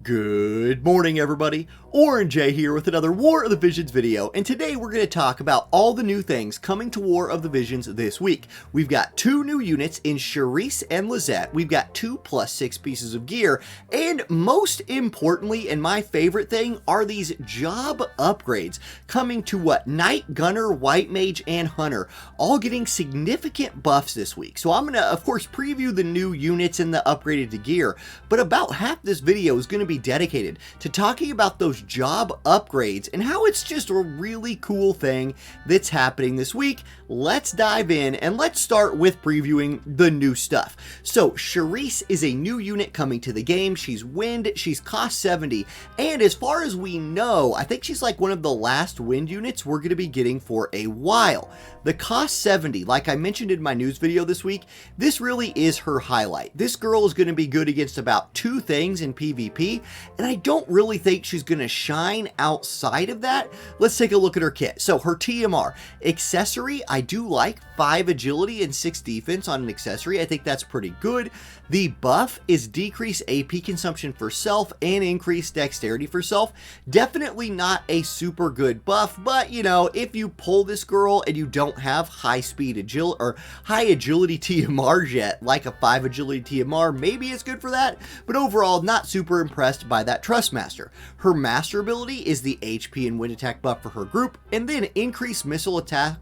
Good morning, everybody. Orange J here with another War of the Visions video, and today we're going to talk about all the new things coming to War of the Visions this week. We've got two new units in Charisse and Lizette, we've got 2+6 pieces of gear, and most importantly, and my favorite thing, are these job upgrades coming to Knight, Gunner, White Mage, and Hunter, all getting significant buffs this week. So I'm going to, of course, preview the new units and the upgraded gear, but about half this video is going to be dedicated to talking about those job upgrades and how it's just a really cool thing that's happening this week. Let's dive in and let's start with previewing the new stuff. So Charisse is a new unit coming to the game. She's wind, she's cost 70, and as far as we know, I think she's like one of the last wind units we're going to be getting for a while. The cost 70, like I mentioned in my news video this week, this really is her highlight. This girl is going to be good against about two things in PvP, and I don't really think she's going to shine outside of that. Let's take a look at her kit. So her TMR accessory, I do like 5 agility and 6 defense on an accessory. I think that's pretty good. The buff is decrease AP consumption for self and increase dexterity for self. Definitely not a super good buff, but you know, if you pull this girl and you don't have high speed agility or high agility TMR yet, like a 5 agility TMR, maybe it's good for that, but overall not super impressed by that Trustmaster. Her master ability is the HP and wind attack buff for her group, and then increase missile attack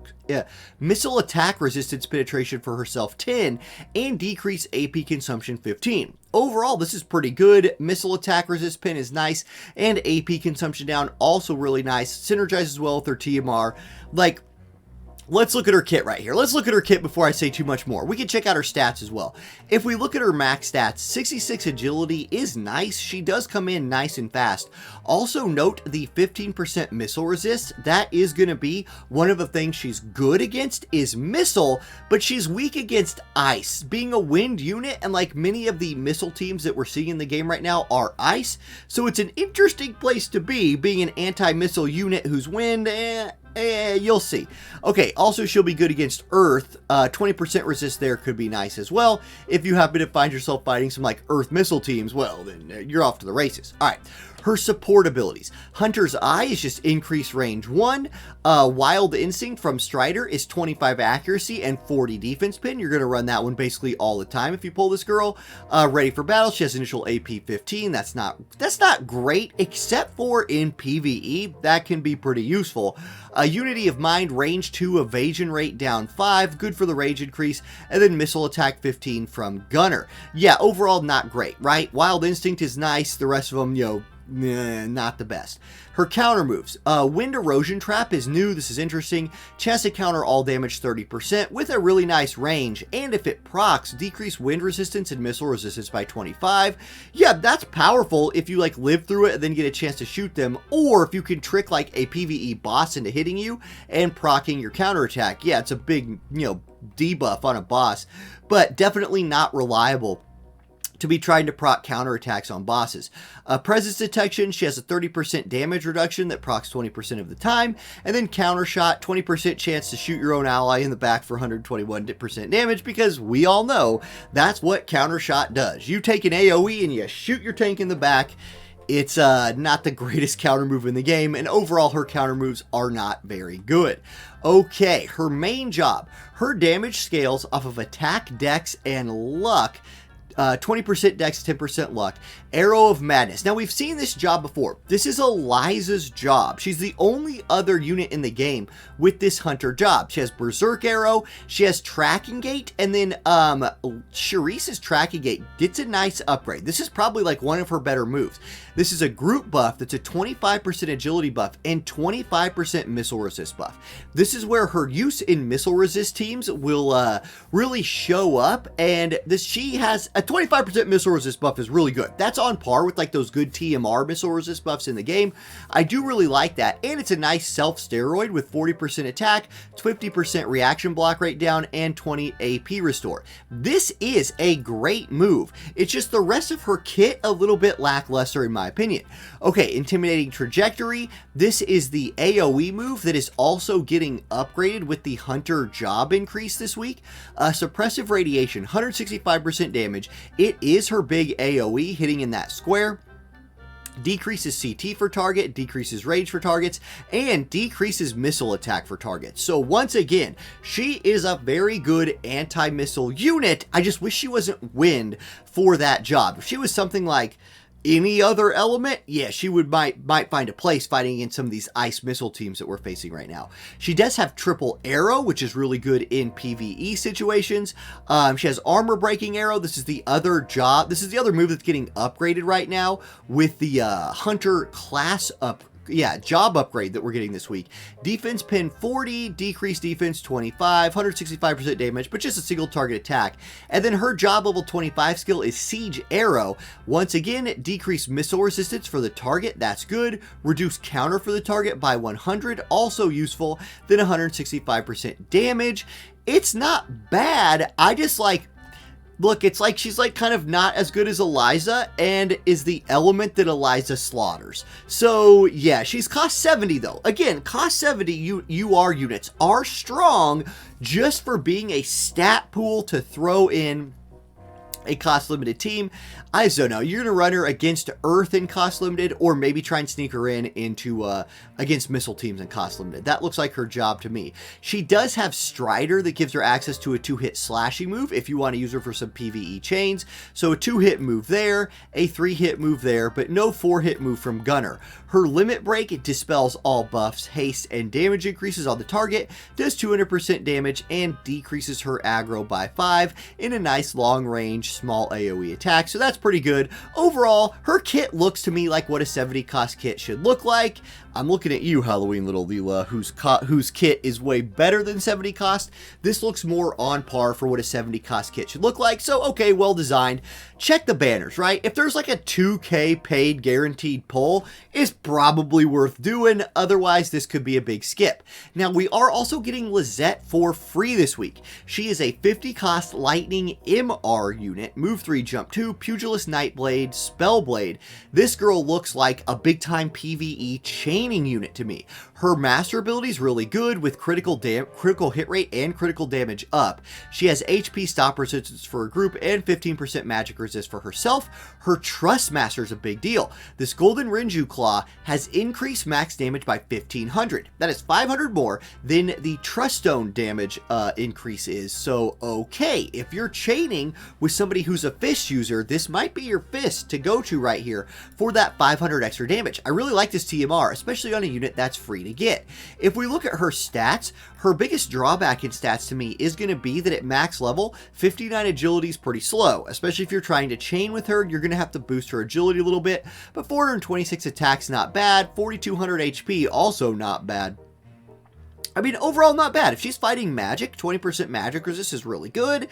resistance penetration for herself 10 and decrease AP consumption 15. Overall, this is pretty good. Missile attack resist pin is nice, and AP consumption down also really nice. Synergizes well with her TMR. Like, let's look at her kit right here. Let's look at her kit before I say too much more. We can check out her stats as well. If we look at her max stats, 66 agility is nice. She does come in nice and fast. Also note the 15% missile resist. That is going to be one of the things she's good against is missile, but she's weak against ice. Being a wind unit, and like many of the missile teams that we're seeing in the game right now are ice, so it's an interesting place to be, being an anti-missile unit who's wind, you'll see. Okay, also she'll be good against earth. 20% resist there could be nice as well. If you happen to find yourself fighting some like earth missile teams, well, then you're off to the races. All right. Her support abilities. Hunter's Eye is just increased range 1. Wild Instinct from Strider is 25 accuracy and 40 defense pin. You're going to run that one basically all the time if you pull this girl. Ready for battle. She has initial AP 15. That's not great, except for in PvE. That can be pretty useful. Unity of Mind, range 2, evasion rate down 5. Good for the rage increase. And then missile attack 15 from Gunner. Yeah, overall not great, right? Wild Instinct is nice. The rest of them, you know, not the best. Her counter moves. Wind Erosion Trap is new. This is interesting. Chance to counter all damage 30% with a really nice range. And if it procs, decrease wind resistance and missile resistance by 25. Yeah, that's powerful if you like live through it and then get a chance to shoot them. Or if you can trick like a PvE boss into hitting you and proccing your counterattack. Yeah, it's a big, you know, debuff on a boss, but definitely not reliable to be trying to proc counterattacks on bosses. Presence detection, she has a 30% damage reduction that procs 20% of the time, and then counter shot, 20% chance to shoot your own ally in the back for 121% damage, because we all know that's what counter shot does. You take an AoE and you shoot your tank in the back. It's not the greatest counter move in the game, and overall her counter moves are not very good. Okay, her main job. Her damage scales off of attack, dex, and luck. 20% dex, 10% luck. Arrow of Madness. Now, we've seen this job before. This is Eliza's job. She's the only other unit in the game with this hunter job. She has Berserk Arrow, she has Tracking Gate, and then Charisse's Tracking Gate gets a nice upgrade. This is probably like one of her better moves. This is a group buff that's a 25% agility buff and 25% missile resist buff. This is where her use in missile resist teams will really show up, and she has a 25% missile resist buff is really good. That's on par with like those good TMR missile resist buffs in the game. I do really like that, and it's a nice self-steroid with 40% attack, 50% reaction block rate down, and 20 AP restore. This is a great move. It's just the rest of her kit a little bit lackluster in my opinion. Okay, Intimidating Trajectory. This is the AoE move that is also getting upgraded with the Hunter job increase this week. Suppressive Radiation, 165% damage. It is her big AoE hitting in that square. decreases CT for target, decreases rage for targets, and decreases missile attack for targets. So once again, she is a very good anti-missile unit. I just wish she wasn't wind for that job. If she was something like any other element, yeah, she might find a place fighting against some of these ice missile teams that we're facing right now. She does have triple arrow, which is really good in PvE situations. She has armor breaking arrow. This is the other job. This is the other move that's getting upgraded right now with the hunter class job upgrade that we're getting this week. Defense pin 40, decreased defense 25, 165% damage, but just a single target attack. And then her job level 25 skill is Siege Arrow. Once again, decreased missile resistance for the target, that's good. Reduce counter for the target by 100, also useful. Then 165% damage. It's not bad. I just look, it's like she's kind of not as good as Eliza and is the element that Eliza slaughters. So yeah, she's cost 70 though. Again, cost 70 UR units are strong just for being a stat pool to throw in a cost limited team. I just don't know. You're going to run her against Earth in cost limited, or maybe try and sneak her into against missile teams in cost limited. That looks like her job to me. She does have Strider that gives her access to a 2-hit slashing move if you want to use her for some PvE chains. So a 2-hit move there, a 3-hit move there, but no 4-hit move from Gunner. Her limit break, it dispels all buffs, haste, and damage increases on the target, does 200% damage, and decreases her aggro by 5 in a nice long range small AoE attack. So that's pretty good. Overall, her kit looks to me like what a 70 cost kit should look like. I'm looking at you, Halloween Little Leela, whose kit is way better than 70 cost. This looks more on par for what a 70 cost kit should look like. So, okay, well designed. Check the banners, right? If there's like a 2K paid guaranteed pull, it's probably worth doing. Otherwise, this could be a big skip. Now, we are also getting Lizette for free this week. She is a 50 cost Lightning MR unit, move 3, jump 2, Pugilist Nightblade, Spellblade. This girl looks like a big time PvE chaining unit to me. Her master ability is really good with critical hit rate and critical damage up. She has HP stop resistance for a group and 15% magic resist for herself. Her Trust Master is a big deal. This Golden Renju Claw has increased max damage by 1500. That is 500 more than the Trust Stone damage increase is. So, okay, if you're chaining with somebody who's a fist user, this might be your fist to go to right here for that 500 extra damage. I really like this TMR, especially on a unit that's free to get. If we look at her stats, her biggest drawback in stats to me is going to be that at max level, 59 agility is pretty slow, especially if you're trying to chain with her. You're going to have to boost her agility a little bit, but 426 attacks, not bad. 4200 HP, also not bad. I mean, overall, not bad. If she's fighting magic, 20% magic resist is really good.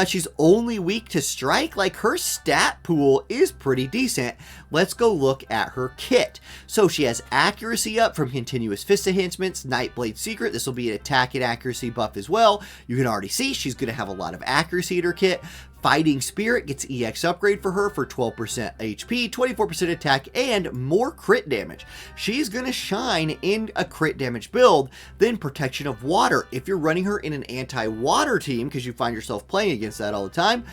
She's only weak to strike. Like, her stat pool is pretty decent. Let's go look at her kit. So she has accuracy up from continuous fist enhancements, Nightblade Secret. This will be an attack and accuracy buff as well. You can already see she's going to have a lot of accuracy in her kit. Fighting Spirit gets EX upgrade for her for 12% HP, 24% attack, and more crit damage. She's going to shine in a crit damage build. Then Protection of Water. If you're running her in an anti-water team, because you find yourself playing against that all the time,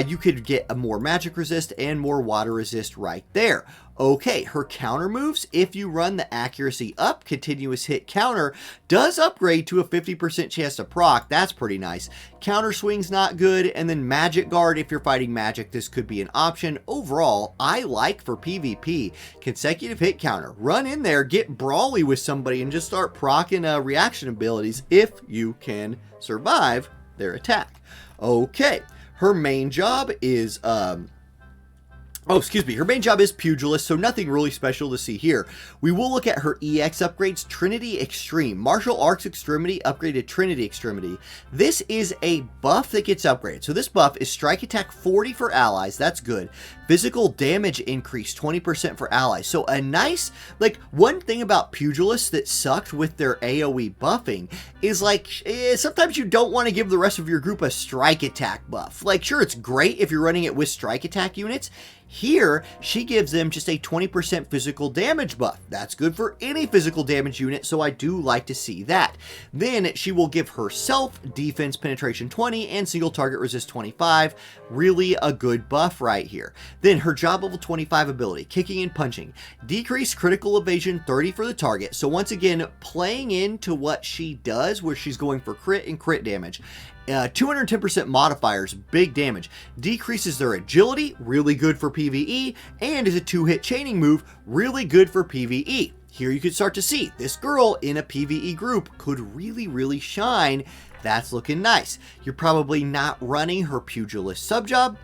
you could get a more magic resist and more water resist right there. Okay, her counter moves, if you run the accuracy up, continuous hit counter does upgrade to a 50% chance to proc. That's pretty nice. Counter swing's not good, and then magic guard, if you're fighting magic, this could be an option. Overall, I like for PvP, consecutive hit counter. Run in there, get brawly with somebody, and just start proccing reaction abilities if you can survive their attack. Okay, her main job is her main job is Pugilist, so nothing really special to see here. We will look at her EX upgrades. Trinity Extreme. Martial Arts Extremity upgraded Trinity Extremity. This is a buff that gets upgraded. So this buff is strike attack 40 for allies. That's good. Physical damage increase 20% for allies. So a nice, like, one thing about Pugilists that sucked with their AoE buffing is like, sometimes you don't want to give the rest of your group a strike attack buff. Like, sure, it's great if you're running it with strike attack units. Here, she gives them just a 20% physical damage buff. That's good for any physical damage unit, so I do like to see that. Then she will give herself defense penetration 20 and single target resist 25. Really a good buff right here. Then her job level 25 ability, kicking and punching. Decrease critical evasion 30 for the target. So once again, playing into what she does, where she's going for crit and crit damage. 210% modifiers, big damage. Decreases their agility, really good for PvE, and is a 2-hit chaining move, really good for PvE. Here you can start to see this girl in a PvE group could really shine. That's looking nice. You're probably not running her pugilist subjob.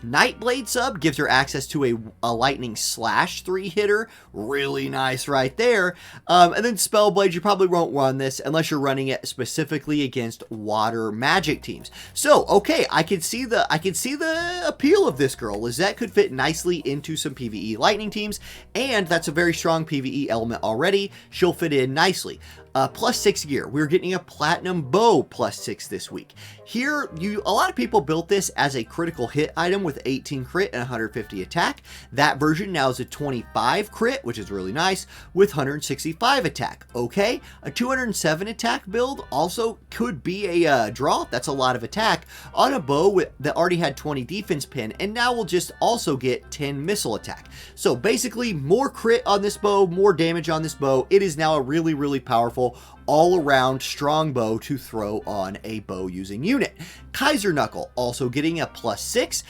Nightblade sub gives her access to a lightning slash 3-hitter. Really nice right there. And then Spellblade, you probably won't run this unless you're running it specifically against water magic teams. So, okay, I can see the appeal of this girl. Lizette could fit nicely into some PvE lightning teams, and that's a very strong PvE element already. She'll fit in nicely. +6 gear. We're getting a platinum bow +6 this week. Here, a lot of people built this as a critical hit item with 18 crit and 150 attack. That version now is a 25 crit, which is really nice, with 165 attack. Okay, a 207 attack build also could be a draw. That's a lot of attack on a bow that already had 20 defense pin, and now we'll just also get 10 missile attack. So basically, more crit on this bow, more damage on this bow. It is now a really powerful all-around strong bow to throw on a bow using unit. Kaiser Knuckle also getting a +6.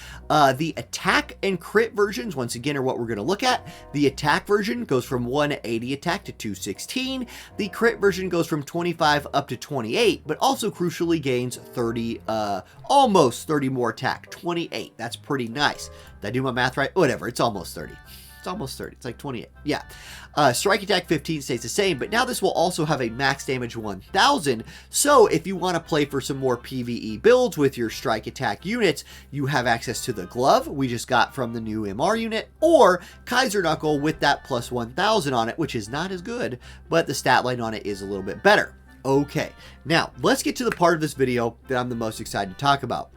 The attack and crit versions, once again, are what we're going to look at. The attack version goes from 180 attack to 216. The crit version goes from 25 up to 28, but also crucially gains 30, almost 30 more attack. 28. That's pretty nice. Did I do my math right? Whatever. It's almost 30. It's almost 30. It's like 28. Yeah. Strike attack 15 stays the same, but now this will also have a max damage 1000. So if you want to play for some more PvE builds with your strike attack units, you have access to the glove we just got from the new MR unit, or Kaiser Knuckle with that +1000 on it, which is not as good, but the stat line on it is a little bit better. Okay, now let's get to the part of this video that I'm the most excited to talk about.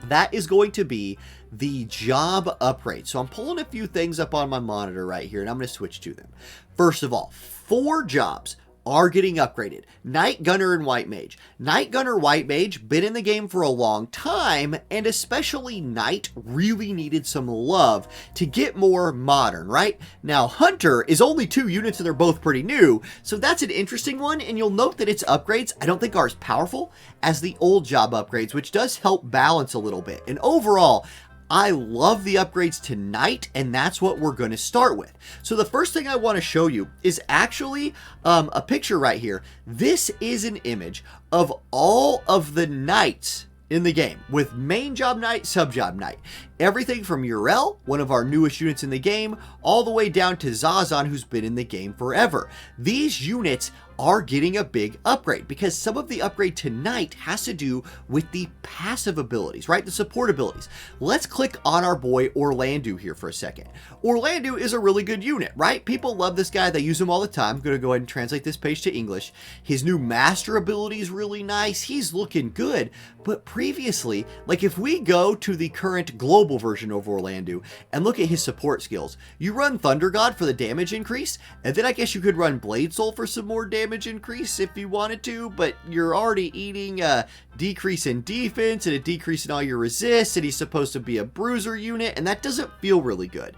That is going to be the job upgrade. So I'm pulling a few things up on my monitor right here, and I'm going to switch to them. First of all, 4 jobs are getting upgraded. Knight Gunner and White Mage. Knight Gunner, White Mage, been in the game for a long time, and especially Knight really needed some love to get more modern, right? Now, Hunter is only 2 units and they're both pretty new, so that's an interesting one, and you'll note that its upgrades I don't think are as powerful as the old job upgrades, which does help balance a little bit. And overall, I love the upgrades to Knight, and that's what we're going to start with. So the first thing I want to show you is actually a picture right here. This is an image of all of the Knights in the game, with main job Knight, sub job Knight. Everything from Uriel, one of our newest units in the game, all the way down to Zazan, who's been in the game forever. These units are getting a big upgrade because some of the upgrade to Knight has to do with the passive abilities, right? The support abilities. Let's click on our boy Orlandu here for a second. Orlandu is a really good unit, right? People love this guy. They use him all the time. I'm going to go ahead and translate this page to English. His new master ability is really nice. He's looking good. But previously, like if we go to the current global version of Orlandu and look at his support skills, you run Thunder God for the damage increase, and then I guess you could run Blade Soul for some more damage increase if you wanted to, but you're already eating a decrease in defense and a decrease in all your resists, and he's supposed to be a bruiser unit, and that doesn't feel really good.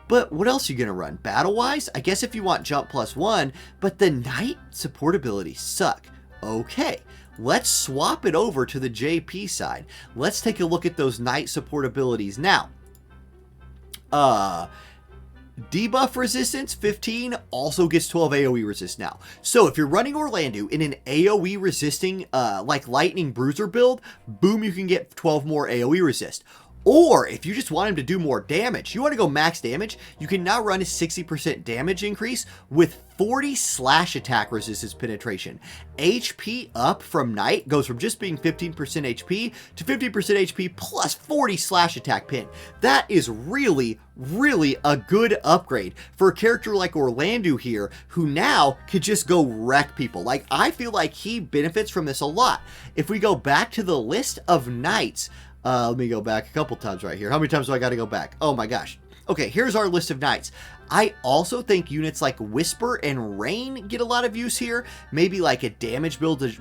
But what else are you going to run? Battle-wise? I guess if you want jump +1, but the Knight support abilities suck. Okay, let's swap it over to the JP side. Let's take a look at those Knight support abilities now. Debuff resistance 15 also gets 12 AoE resist now. So if you're running Orlandu in an AoE resisting like lightning bruiser build, boom, you can get 12 more AoE resist. Or if you just want him to do more damage, you want to go max damage, you can now run a 60% damage increase with 40 slash attack resistance penetration. HP up from Knight goes from just being 15% HP to 50% HP plus 40 slash attack pin. That is really a good upgrade for a character like Orlandu here, who now could just go wreck people. Like, I feel like he benefits from this a lot. If we go back to the list of Knights, Let me go back a couple times right here. How many times do I got to go back? Oh my gosh. Okay, here's our list of knights. I also think units like Whisper and Rain get a lot of use here. Maybe like a damage words.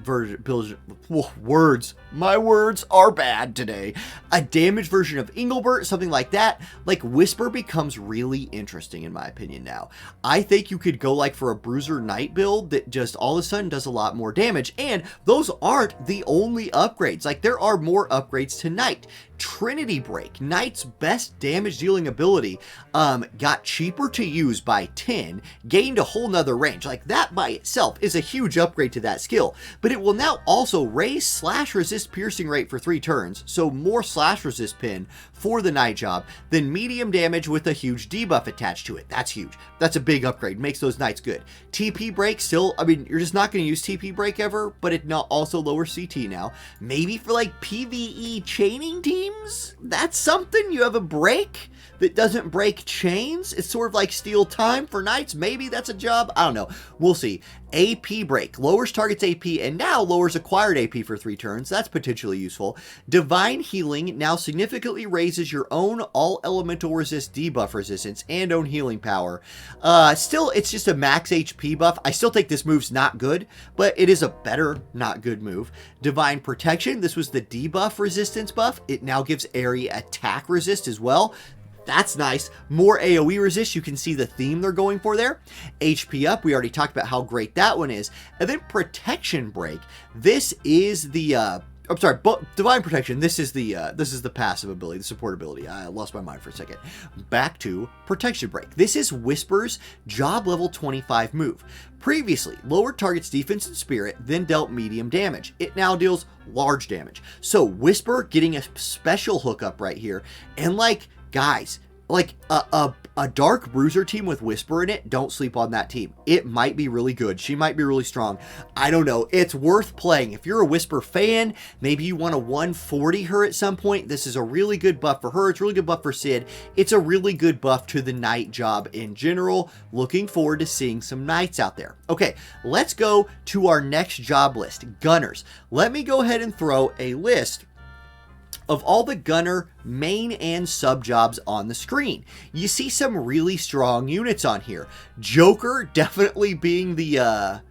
My words are bad today. A damage version of Engelbert, something like that. Like Whisper becomes really interesting in my opinion now. I think you could go like for a Bruiser Knight build that just all of a sudden does a lot more damage. And those aren't the only upgrades. Like there are more upgrades to Knight. Trinity Break, Knight's best damage dealing ability, got cheaper to use by 10, gained a whole nother range. Like that by itself is a huge upgrade to that skill, but it will now also raise slash resist piercing rate for 3 turns, so more slash resist pin for the Knight job, then medium damage with a huge debuff attached to it. That's huge. That's a big upgrade, makes those Knights good. TP Break still, I mean, you're just not going to use TP Break ever, but it not also lowers CT now. Maybe for like PvE chaining teams? That's something. You have a break that doesn't break chains. It's sort of like Steal Time for Knights. Maybe that's a job. I don't know. We'll see. AP Break lowers target's AP and now lowers acquired AP for 3 turns. That's potentially useful. Divine Healing now significantly raises your own all elemental resist debuff resistance and own healing power. Still, it's just a max HP buff. I still think this move's not good, but it is a better not good move. Divine Protection. This was the debuff resistance buff. It now gives area attack resist as well. That's nice. More AoE resist. You can see the theme they're going for there. HP up. We already talked about how great that one is. And then Protection Break. This is the I'm sorry, Divine Protection. This is the passive ability, the support ability. I lost my mind for a second. Back to Protection Break. This is Whisper's job level 25 move. Previously, lowered target's defense and spirit, then dealt medium damage. It now deals large damage. So Whisper getting a special hookup right here. And like, guys, like a Dark Bruiser team with Whisper in it, don't sleep on that team. It might be really good. She might be really strong. I don't know. It's worth playing. If you're a Whisper fan, maybe you want to 140 her at some point. This is a really good buff for her. It's a really good buff for Sid. It's a really good buff to the Knight job in general. Looking forward to seeing some Knights out there. Okay, let's go to our next job list, Gunners. Let me go ahead and throw a list of all the Gunner main and sub jobs on the screen. You see some really strong units on here. Joker definitely being the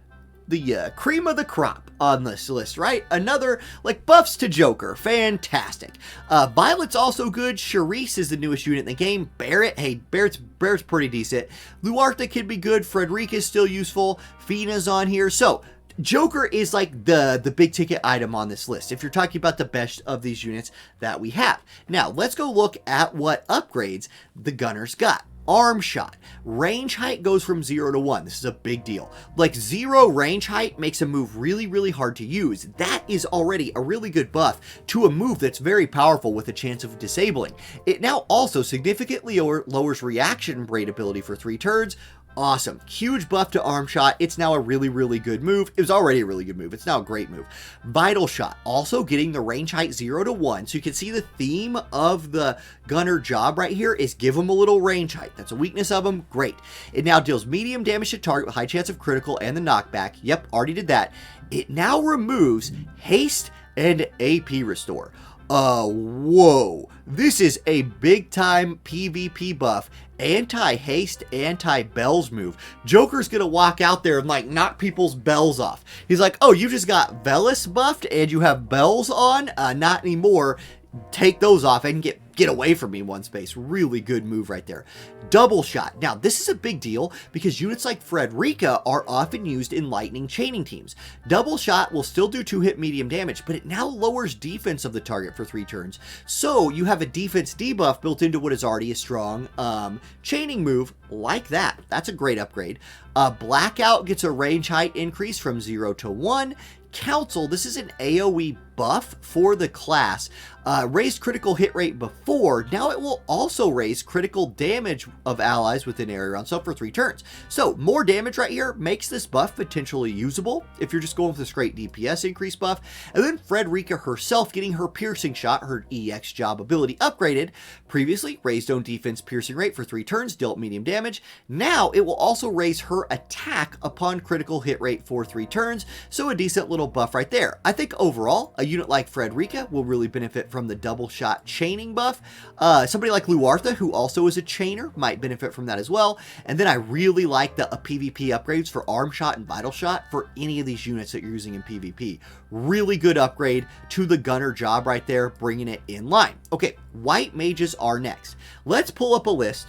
cream of the crop on this list, right? Another, like, buffs to Joker. Fantastic. Violet's also good. Charisse is the newest unit in the game. Barrett, hey, Barrett's pretty decent. Luartha could be good. Frederica's still useful. Fina's on here. So, Joker is like the big ticket item on this list if you're talking about the best of these units that we have. Now, let's go look at what upgrades the Gunners got. Arm shot. Range height goes from 0 to 1. This is a big deal. Like 0 range height makes a move really, really hard to use. That is already a really good buff to a move that's very powerful with a chance of disabling. It now also significantly lowers reaction rate ability for 3 turns. Awesome. Huge buff to arm shot. It's now a really, really good move. It was already a really good move. It's now a great move. Vital shot. Also getting the range height 0 to 1. So you can see the theme of the Gunner job right here is give them a little range height. That's a weakness of them. Great. It now deals medium damage to target with high chance of critical and the knockback. Yep, already did that. It now removes haste and AP restore. Whoa. This is a big time PvP buff. Anti-haste, anti-bells move. Joker's gonna walk out there and like knock people's bells off. He's like, oh, you just got Velis buffed and you have bells on? Not anymore. Take those off and get away from me one space. Really good move right there. Double shot. Now, this is a big deal because units like Frederica are often used in lightning chaining teams. Double shot will still do 2-hit medium damage, but it now lowers defense of the target for 3 turns. So you have a defense debuff built into what is already a strong chaining move like that. That's a great upgrade. Blackout gets a range height increase from 0 to 1. Council, this is an AoE buff for the class. Raised critical hit rate before, now it will also raise critical damage of allies within area around so for 3 turns. So more damage right here makes this buff potentially usable if you're just going with a straight DPS increase buff. And then Frederica herself getting her piercing shot, her EX job ability upgraded. Previously raised own defense piercing rate for 3 turns, dealt medium damage. Now it will also raise her attack upon critical hit rate for 3 turns. So a decent little buff right there. I think overall, A unit like Frederica will really benefit from the double shot chaining buff. Somebody like Luartha, who also is a chainer, might benefit from that as well. And then I really like the PvP upgrades for arm shot and vital shot for any of these units that you're using in PvP. Really good upgrade to the gunner job right there, bringing it in line. Okay, white mages are next. Let's pull up a list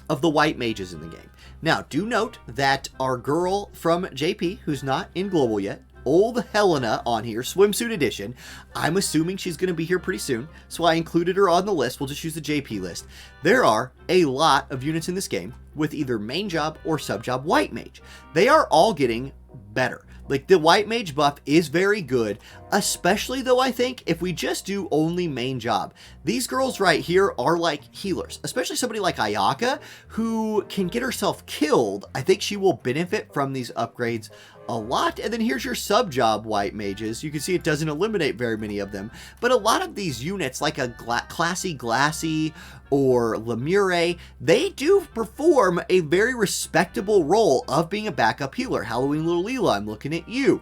of the white mages in the game. Now, do note that our girl from JP, who's not in global yet, old Helena on here, swimsuit edition, I'm assuming she's going to be here pretty soon, so I included her on the list. We'll just use the JP list. There are a lot of units in this game with either main job or sub job white mage. They are all getting better. Like, the white mage buff is very good, especially though I think if we just do only main job. These girls right here are like healers, especially somebody like Ayaka who can get herself killed. I think she will benefit from these upgrades a lot. And then here's your sub job white mages. You can see it doesn't eliminate very many of them, but a lot of these units like a Classy Glassy or Lemure, they do perform a very respectable role of being a backup healer. Halloween Little Leela, I'm looking at you.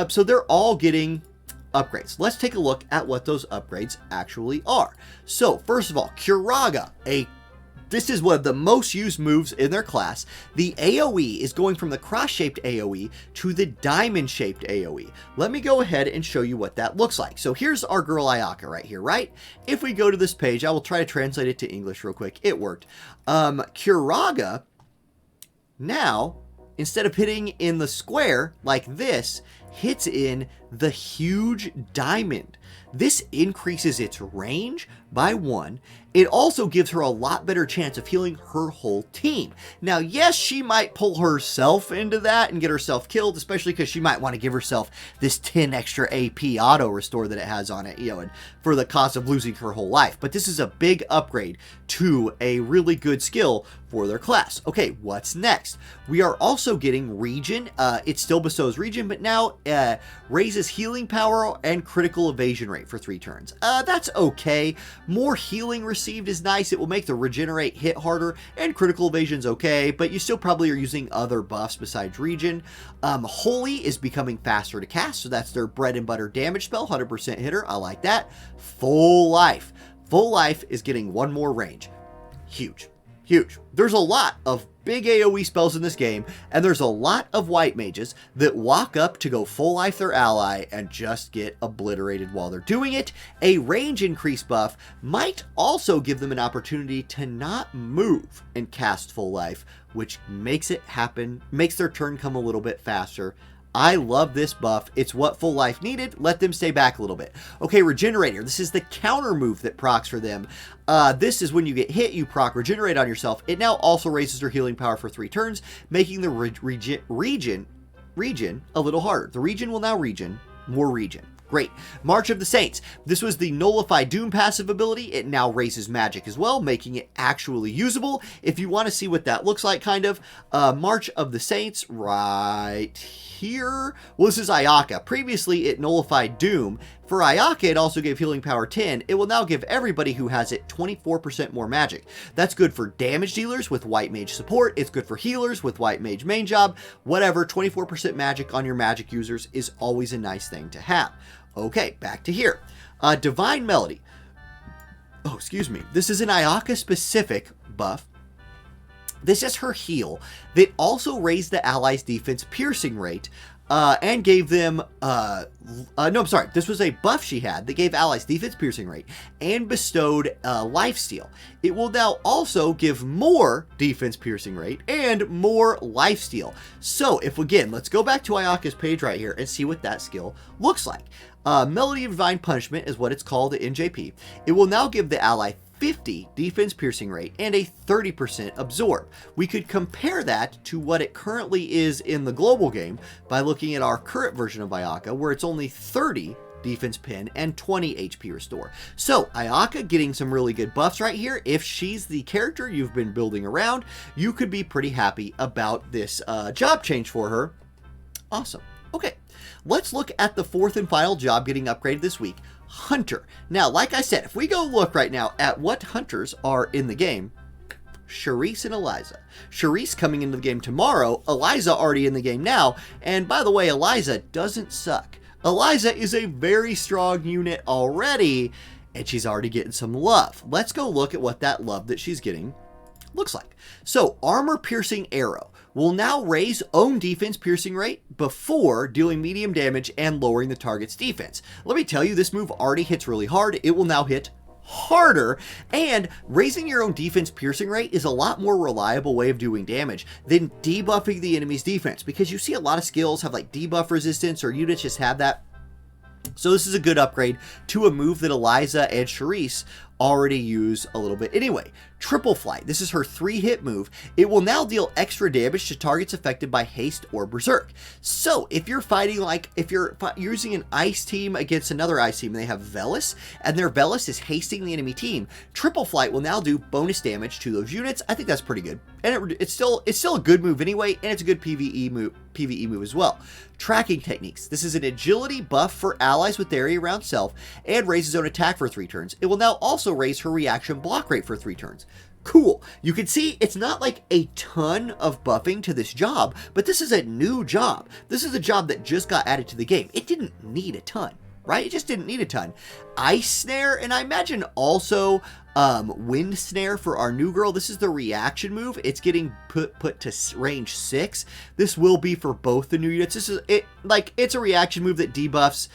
So they're all getting upgrades. Let's take a look at what those upgrades actually are. So first of all, Curaga, this is one of the most used moves in their class. The AoE is going from the cross-shaped AoE to the diamond-shaped AoE. Let me go ahead and show you what that looks like. So here's our girl Ayaka right here, right? If we go to this page, I will try to translate it to English real quick. It worked. Curaga, now, instead of hitting in the square like this, hits in the huge diamond. This increases its range by 1. It also gives her a lot better chance of healing her whole team. Now, yes, she might pull herself into that and get herself killed, especially because she might want to give herself this 10 extra AP auto restore that it has on it, and for the cost of losing her whole life. But this is a big upgrade to a really good skill for their class. Okay, what's next? We are also getting Regen. It still bestows Regen, but now raises healing power and critical evasion rate for 3 turns. That's okay. More healing received is nice. It will make the regenerate hit harder, and critical evasion's okay, but you still probably are using other buffs besides Regen. Holy is becoming faster to cast, so that's their bread and butter damage spell, 100% hitter. I like that. Full Life. Full Life is getting 1 more range. Huge. Huge. There's a lot of big AoE spells in this game, and there's a lot of white mages that walk up to go full life their ally and just get obliterated while they're doing it. A range increase buff might also give them an opportunity to not move and cast full life, which makes it happen, makes their turn come a little bit faster. I love this buff. It's what full life needed. Let them stay back a little bit. Okay, Regenerator. This is the counter move that procs for them. This is when you get hit, you proc Regenerate on yourself. It now also raises their healing power for 3 turns, making the regen a little harder. The regen will now regen more regen. Great. March of the Saints. This was the Nullify Doom passive ability. It now raises magic as well, making it actually usable. If you want to see what that looks like, kind of, March of the Saints right here. Well, this is Ayaka. Previously, it nullified Doom. For Ayaka, it also gave healing power 10. It will now give everybody who has it 24% more magic. That's good for damage dealers with white mage support. It's good for healers with white mage main job. Whatever, 24% magic on your magic users is always a nice thing to have. Okay, back to here. Divine Melody. Oh, excuse me. This is an Ayaka specific buff. This is her heal that also raised the allies' defense piercing rate and gave them, no, I'm sorry. This was a buff she had that gave allies defense piercing rate and bestowed lifesteal. It will now also give more defense piercing rate and more lifesteal. So if, again, let's go back to Ayaka's page right here and see what that skill looks like. Melody of Divine Punishment is what it's called in JP. It will now give the ally 50 defense piercing rate and a 30% absorb. We could compare that to what it currently is in the global game by looking at our current version of Ayaka, where it's only 30 defense pin and 20 HP restore. So Ayaka getting some really good buffs right here. If she's the character you've been building around, you could be pretty happy about this job change for her. Awesome. Okay, let's look at the 4th and final job getting upgraded this week, Hunter. Now, like I said, if we go look right now at what hunters are in the game, Charisse and Eliza. Charisse coming into the game tomorrow, Eliza already in the game now, and by the way, Eliza doesn't suck. Eliza is a very strong unit already, and she's already getting some love. Let's go look at what that love that she's getting looks like. So, armor piercing arrow will now raise own defense piercing rate before dealing medium damage and lowering the target's defense. Let me tell you, this move already hits really hard. It will now hit harder, and raising your own defense piercing rate is a lot more reliable way of doing damage than debuffing the enemy's defense, because you see a lot of skills have like debuff resistance, or units just have that. So this is a good upgrade to a move that Eliza and Charisse already use a little bit anyway. Triple Flight. This is her 3-hit move. It will now deal extra damage to targets affected by haste or berserk. So if you're fighting, like if you're using an ice team against another ice team and they have Velis, and their Velis is hasting the enemy team, Triple Flight will now do bonus damage to those units. I think that's pretty good. And it's still a good move anyway, and it's a good PvE move as well. Tracking techniques. This is an agility buff for allies with area around self and raises own attack for 3 turns. It will now also raise her reaction block rate for 3 turns. Cool. You can see it's not like a ton of buffing to this job, but this is a new job. This is a job that just got added to the game. It didn't need a ton, right? It just didn't need a ton. Ice Snare, and I imagine also Wind Snare for our new girl. This is the reaction move. It's getting put to range 6. This will be for both the new units. This is it. Like, it's a reaction move that debuffs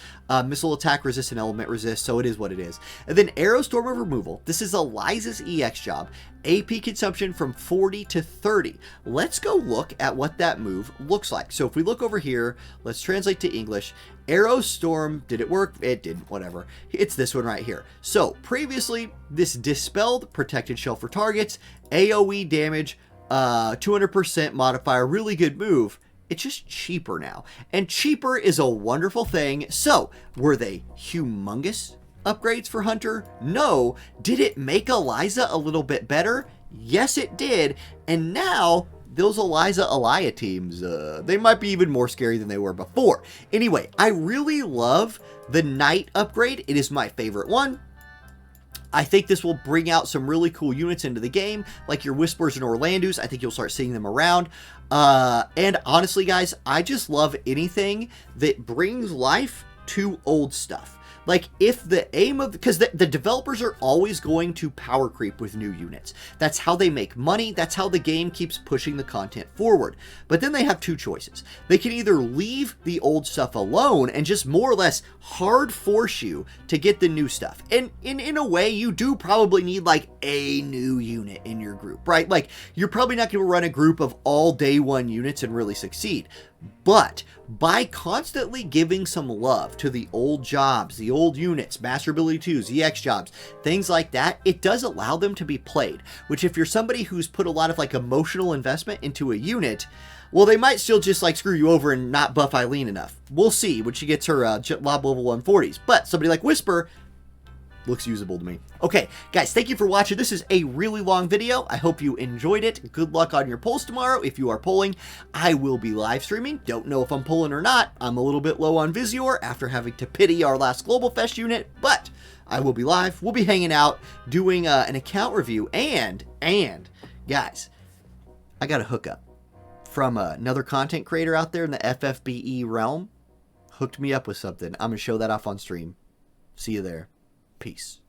missile attack resist and element resist, so it is what it is. And then Arrow Storm of Removal. This is Eliza's EX job. AP consumption from 40 to 30. Let's go look at what that move looks like. So if we look over here, let's translate to English. Arrow Storm, did it work? It didn't, whatever. It's this one right here. So previously, this dispelled protected shell for targets, AoE damage, 200% modifier, really good move. It's just cheaper now. And cheaper is a wonderful thing. So, were they humongous upgrades for Hunter? No. Did it make Eliza a little bit better? Yes, it did. And now, those Eliza Elia teams, they might be even more scary than they were before. Anyway, I really love the Knight upgrade. It is my favorite one. I think this will bring out some really cool units into the game, like your Whisperers and Orlandus. I think you'll start seeing them around. And honestly, guys, I just love anything that brings life to old stuff. Like, if the aim of, because the developers are always going to power creep with new units. That's how they make money. That's how the game keeps pushing the content forward. But then they have two choices. They can either leave the old stuff alone and just more or less hard force you to get the new stuff. And in a way, you do probably need like a new unit in your group, right? Like, you're probably not going to run a group of all day one units and really succeed. But by constantly giving some love to the old jobs, the old units, Master Ability 2s, EX jobs, things like that, it does allow them to be played. Which, if you're somebody who's put a lot of like emotional investment into a unit, well, they might still just like screw you over and not buff Eileen enough. We'll see when she gets her lob level 140s. But somebody like Whisper looks usable to me. Okay, guys, thank you for watching. This is a really long video. I hope you enjoyed it. Good luck on your polls tomorrow. If you are polling, I will be live streaming. Don't know if I'm polling or not. I'm a little bit low on Visior after having to pity our last Global Fest unit, but I will be live. We'll be hanging out, doing an account review, and guys, I got a hookup from another content creator out there in the FFBE realm. Hooked me up with something. I'm going to show that off on stream. See you there. Peace.